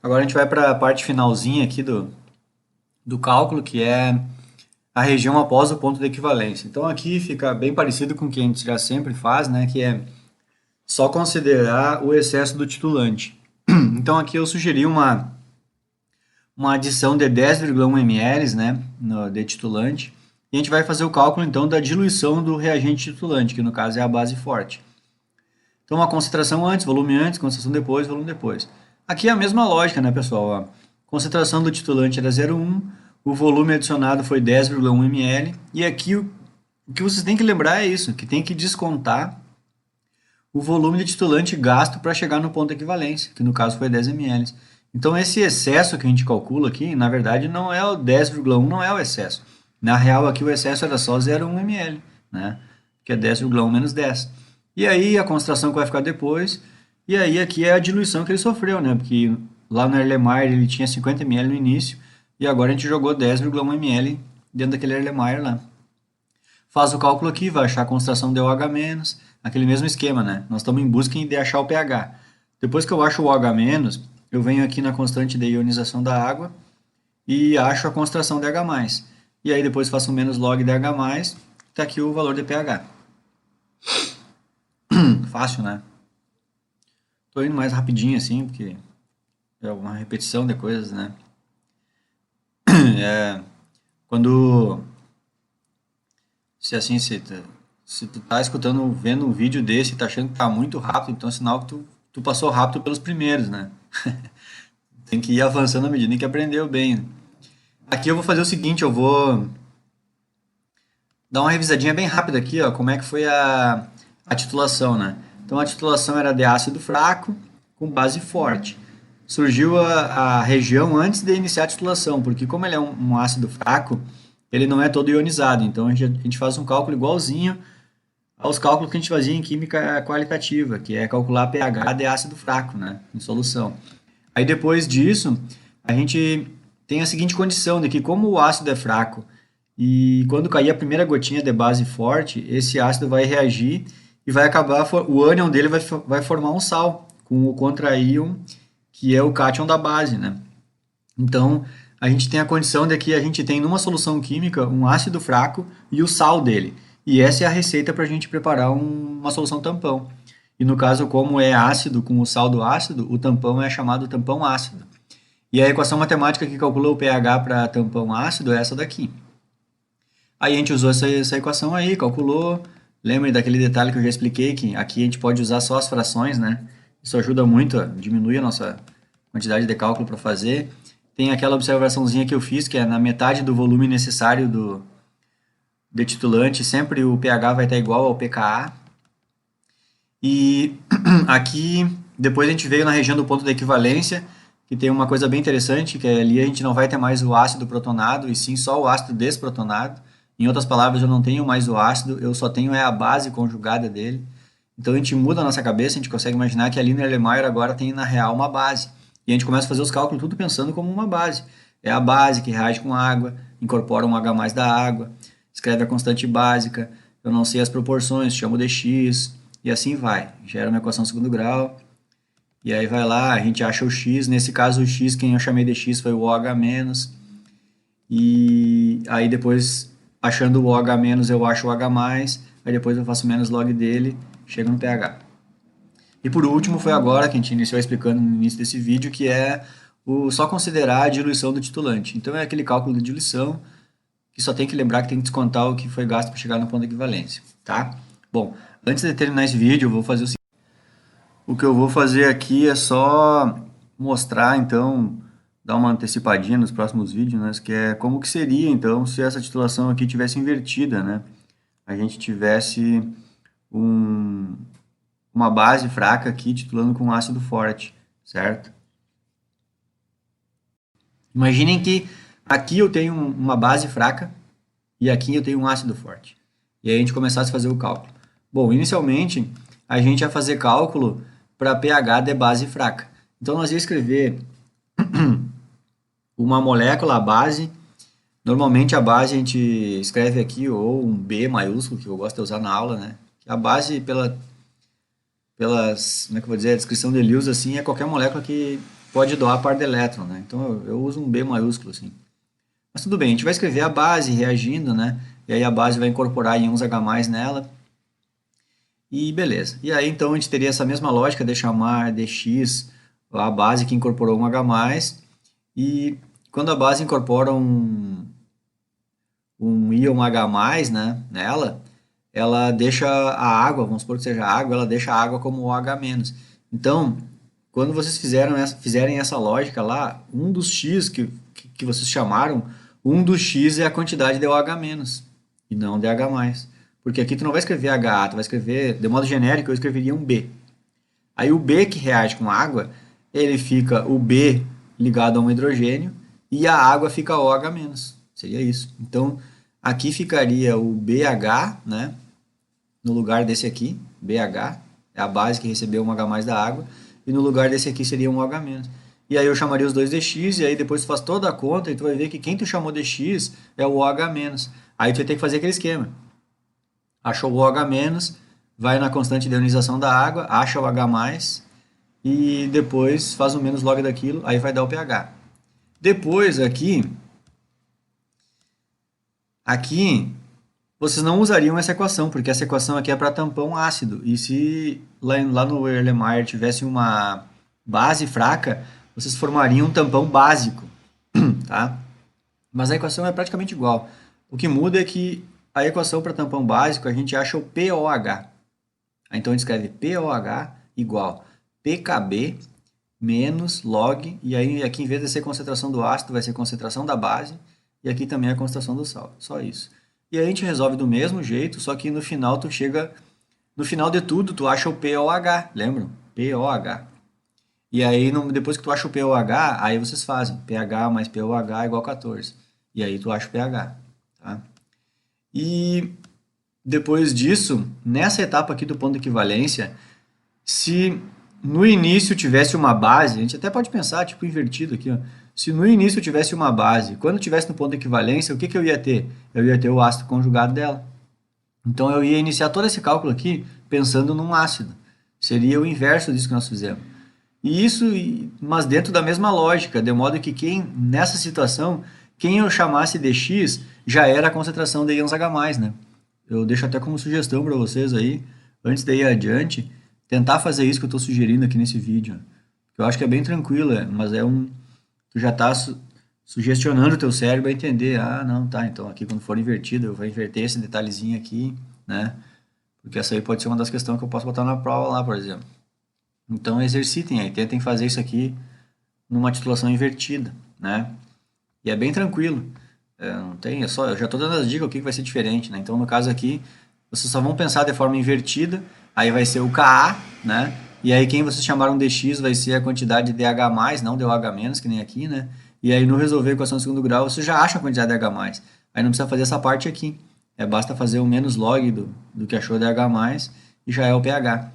Agora a gente vai para a parte finalzinha aqui do cálculo, que é a região após o ponto de equivalência. Então aqui fica bem parecido com o que a gente já sempre faz, né? Que é só considerar o excesso do titulante. Então aqui eu sugeri uma adição de 10,1 ml, né, de titulante, e a gente vai fazer o cálculo então da diluição do reagente titulante, que no caso é a base forte. Então a concentração antes, concentração depois, volume depois. Aqui é a mesma lógica, né, pessoal? Ó, concentração do titulante era 0,1, o volume adicionado foi 10,1 ml, e aqui o que vocês têm que lembrar é isso, que tem que descontar o volume de titulante gasto para chegar no ponto de equivalência, que no caso foi 10 ml. Então esse excesso que a gente calcula aqui, na verdade não é o 10,1, não é o excesso. Na real aqui o excesso era só 0,1 ml, né? Que é 10,1 menos 10. E aí a concentração que vai ficar depois, e aí aqui é a diluição que ele sofreu, né? Porque lá no Erlenmeyer ele tinha 50 ml no início, e agora a gente jogou 10,1 ml dentro daquele Erlenmeyer lá. Faz o cálculo aqui, vai achar a concentração de OH-, aquele mesmo esquema, né? Nós estamos em busca de achar o pH. Depois que eu acho o OH-, eu venho aqui na constante de ionização da água e acho a concentração de H+. E aí depois faço menos log de H+, está aqui o valor de pH. Fácil, né? Estou indo mais rapidinho assim, porque é uma repetição de coisas, né? É, quando se tu tá escutando, vendo um vídeo desse e tá achando que tá muito rápido, então é sinal que tu passou rápido pelos primeiros, né? Tem que ir avançando à medida que aprendeu bem. Aqui eu vou fazer o seguinte, eu vou dar uma revisadinha bem rápida aqui, ó, como é que foi a titulação, né? Então a titulação era de ácido fraco com base forte. Surgiu a região antes de iniciar a titulação, porque como ele é um ácido fraco, ele não é todo ionizado, então a gente faz um cálculo igualzinho aos cálculos que a gente fazia em química qualitativa, que é calcular pH de ácido fraco, né, em solução. Aí depois disso, a gente tem a seguinte condição de que como o ácido é fraco e quando cair a primeira gotinha de base forte, esse ácido vai reagir e vai acabar, o ânion dele vai formar um sal com o contraíon, que é o cátion da base, né? Então, a gente tem a condição de que a gente tem numa solução química um ácido fraco e o sal dele. E essa é a receita para a gente preparar uma solução tampão. E no caso, como é ácido com o sal do ácido, o tampão é chamado tampão ácido. E a equação matemática que calcula o pH para tampão ácido é essa daqui. Aí a gente usou essa equação aí, calculou. Lembre daquele detalhe que eu já expliquei, que aqui a gente pode usar só as frações, né? Isso ajuda muito a diminuir a nossa quantidade de cálculo para fazer. Tem aquela observaçãozinha que eu fiz, que é na metade do volume necessário de titulante, sempre o pH vai estar igual ao pKa. E aqui, depois a gente veio na região do ponto de equivalência, que tem uma coisa bem interessante, que ali a gente não vai ter mais o ácido protonado, e sim só o ácido desprotonado. Em outras palavras, eu não tenho mais o ácido, eu só tenho a base conjugada dele. Então a gente muda a nossa cabeça, a gente consegue imaginar que ali no Erlenmeyer agora tem na real uma base. E a gente começa a fazer os cálculos tudo pensando como uma base. É a base que reage com água, incorpora um H+ da água, escreve a constante básica, eu não sei as proporções, chamo de x, e assim vai. Gera uma equação segundo grau, e aí vai lá, a gente acha o x, nesse caso o x, quem eu chamei de x foi o OH-, e aí depois, achando o OH-, eu acho o H+, aí depois eu faço menos log dele, chega no pH. E por último, foi agora que a gente iniciou explicando no início desse vídeo, que é só considerar a diluição do titulante. Então é aquele cálculo de diluição, que só tem que lembrar que tem que descontar o que foi gasto para chegar no ponto de equivalência, tá? Bom, antes de terminar esse vídeo, eu vou fazer o seguinte. O que eu vou fazer aqui é só mostrar, então, dar uma antecipadinha nos próximos vídeos, né? Que é como que seria, então, se essa titulação aqui tivesse invertida, né? A gente tivesse uma base fraca aqui titulando com ácido forte, certo? Imaginem que aqui eu tenho uma base fraca e aqui eu tenho um ácido forte. E aí a gente começasse a fazer o cálculo. Bom, inicialmente a gente ia fazer cálculo para pH de base fraca. Então nós ia escrever uma molécula, a base. Normalmente a base a gente escreve aqui ou um B maiúsculo, que eu gosto de usar na aula, né? A base, pelas, como é que eu vou dizer, a descrição de Lewis, assim, é qualquer molécula que pode doar par de elétron, né? Então eu uso um B maiúsculo assim. Mas tudo bem, a gente vai escrever a base reagindo, né? E aí a base vai incorporar íons H+ nela. E beleza. E aí então a gente teria essa mesma lógica de chamar dx a base que incorporou um H+, e quando a base incorpora um íon H+, né, nela, ela deixa a água, vamos supor que seja água, ela deixa a água como OH-. Então, quando vocês fizerem essa lógica lá, um dos x que vocês chamaram, um dos x é a quantidade de OH-, e não de H+. Porque aqui tu não vai escrever HA, tu vai escrever, de modo genérico, eu escreveria um B. Aí o B que reage com água, ele fica o B ligado a um hidrogênio e a água fica OH-. Seria isso. Então, aqui ficaria o BH, né? No lugar desse aqui, BH, é a base que recebeu um H+ da água, e no lugar desse aqui seria um OH-. E aí eu chamaria os dois de x, e aí depois tu faz toda a conta, e tu vai ver que quem tu chamou de x é o OH-. Aí tu vai ter que fazer aquele esquema. Achou o OH-, vai na constante de ionização da água, acha o H+, e depois faz o menos log daquilo, aí vai dar o pH. Depois aqui vocês não usariam essa equação, porque essa equação aqui é para tampão ácido. E se lá no Erlenmeyer tivesse uma base fraca, vocês formariam um tampão básico, tá? Mas a equação é praticamente igual. O que muda é que a equação para tampão básico a gente acha o POH. Então a gente escreve POH igual PKB menos log, e aí aqui em vez de ser concentração do ácido, vai ser concentração da base, e aqui também é a concentração do sal, só isso. E aí a gente resolve do mesmo jeito, só que no final no final de tudo, tu acha o POH, lembram? POH. E aí, depois que tu acha o POH, aí vocês fazem pH mais POH igual 14. E aí tu acha o pH, tá? E depois disso, nessa etapa aqui do ponto de equivalência, se no início tivesse uma base, a gente até pode pensar, tipo, invertido aqui, ó. Se no início tivesse uma base, quando tivesse no ponto de equivalência, o que eu ia ter? Eu ia ter o ácido conjugado dela. Então eu ia iniciar todo esse cálculo aqui pensando num ácido. Seria o inverso disso que nós fizemos. E isso, mas dentro da mesma lógica, de modo que nessa situação, quem eu chamasse de X já era a concentração de íons H+, né? Eu deixo até como sugestão para vocês aí, antes de ir adiante, tentar fazer isso que eu estou sugerindo aqui nesse vídeo. Eu acho que é bem tranquilo, mas tu já está sugestionando o teu cérebro a entender, ah, não, tá, então aqui quando for invertido eu vou inverter esse detalhezinho aqui, né? Porque essa aí pode ser uma das questões que eu posso botar na prova lá, por exemplo. Então exercitem aí, tentem fazer isso aqui numa titulação invertida, né? E é bem tranquilo. Não tem, eu já estou dando as dicas o que vai ser diferente, né? Então no caso aqui, vocês só vão pensar de forma invertida, aí vai ser o Ka, né? E aí quem vocês chamaram de x vai ser a quantidade de H+, não de OH-, que nem aqui, né? E aí no resolver a equação de segundo grau, você já acha a quantidade de H+. Aí não precisa fazer essa parte aqui. Basta fazer o menos log do que achou de H+, e já é o pH.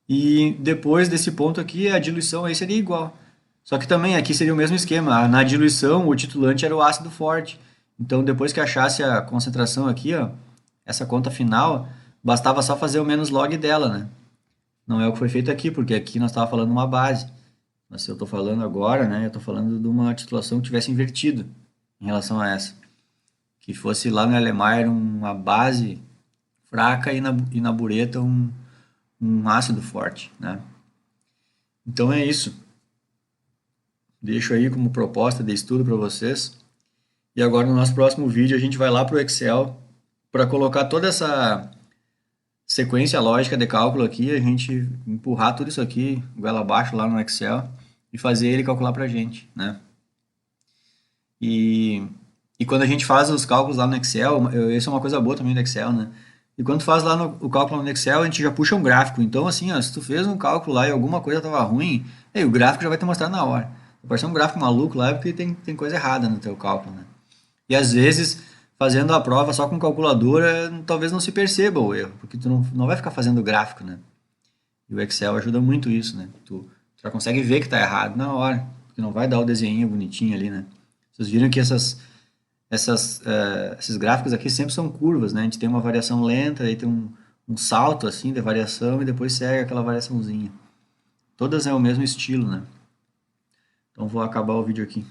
E depois desse ponto aqui, a diluição aí seria igual. Só que também aqui seria o mesmo esquema. Na diluição, o titulante era o ácido forte. Então, depois que achasse a concentração aqui, ó, essa conta final, bastava só fazer o menos log dela, né? Não é o que foi feito aqui, porque aqui nós estávamos falando uma base. Mas se eu estou falando agora, né, eu estou falando de uma titulação que tivesse invertido em relação a essa. Que fosse lá no Erlenmeyer uma base fraca e na bureta um ácido forte, né? Então é isso. Deixo aí como proposta de estudo para vocês. E agora no nosso próximo vídeo a gente vai lá para o Excel para colocar toda essa sequência lógica de cálculo aqui, a gente empurrar tudo isso aqui goela abaixo lá no Excel e fazer ele calcular para a gente, né? E quando a gente faz os cálculos lá no Excel, isso é uma coisa boa também do Excel, né? E quando tu faz lá o cálculo no Excel, a gente já puxa um gráfico. Então, assim, ó, se tu fez um cálculo lá e alguma coisa estava ruim, aí o gráfico já vai te mostrar na hora. Pode ser um gráfico maluco lá, porque tem coisa errada no teu cálculo, né? E às vezes, fazendo a prova só com calculadora, talvez não se perceba o erro, porque tu não vai ficar fazendo gráfico, né? E o Excel ajuda muito isso, né? Tu já consegue ver que está errado na hora, porque não vai dar o desenho bonitinho ali, né? Vocês viram que esses gráficos aqui sempre são curvas, né? A gente tem uma variação lenta, aí tem um salto assim de variação e depois segue aquela variaçãozinha. Todas é o mesmo estilo, né? vou acabar o vídeo aqui.